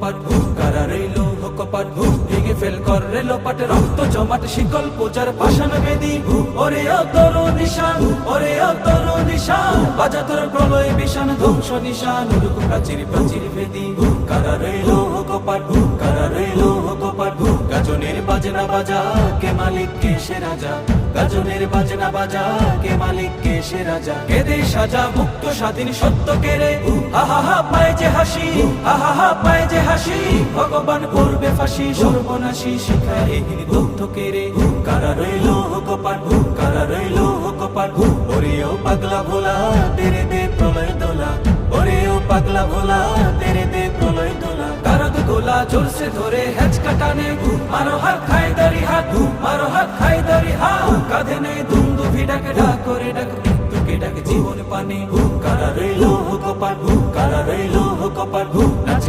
কপাট কারা রইল কপাট ভেঙে ফেল কর রেল পাট রক্ত জমাট শিকল পূজার পাষাণ বেদি ওরে অতর নিশান ওরে অতর নিশান বাজা তোর প্রলয় বিশান ধ্বংস নিশান উড়ুক প্রাচীর প্রাচীর ভেদি কারা রইল কপাট কারা রইল কপাট গাজনের বাজনা বাজা কে মালিক কে সে রাজা গাজনের বাজনা বাজা কে মালিক কে সে রাজা কেদে সাজা মুক্ত স্বাধীন সত্য কেড়ে আহা পায় যে হাসি আহা পায় যে হাসি ভগবান করবে ফাঁসি সর্বনাশী শিখায় এগিয়ে দগ্ধ কেড়ে কারা রইল কপাট কারা রইল কপাট ওরেও পাগলা ভোলা তেরে দে প্রলয় দোলা ওরেও পাগলা ভোলা তেরে দে প্রলয় দোলা কারদ গোলা জোরসে ধরে হেঁচ কাটানে মারো হাত খায় দারি হাত মারো হাত খায় দারি হাত কাঁধে নেই দুন্দু ভিড়াকে ডাক করে ডাক মৃত্যুকে ডাকে জীবন পানে কারা রইল কপাট কারা রইল কপাট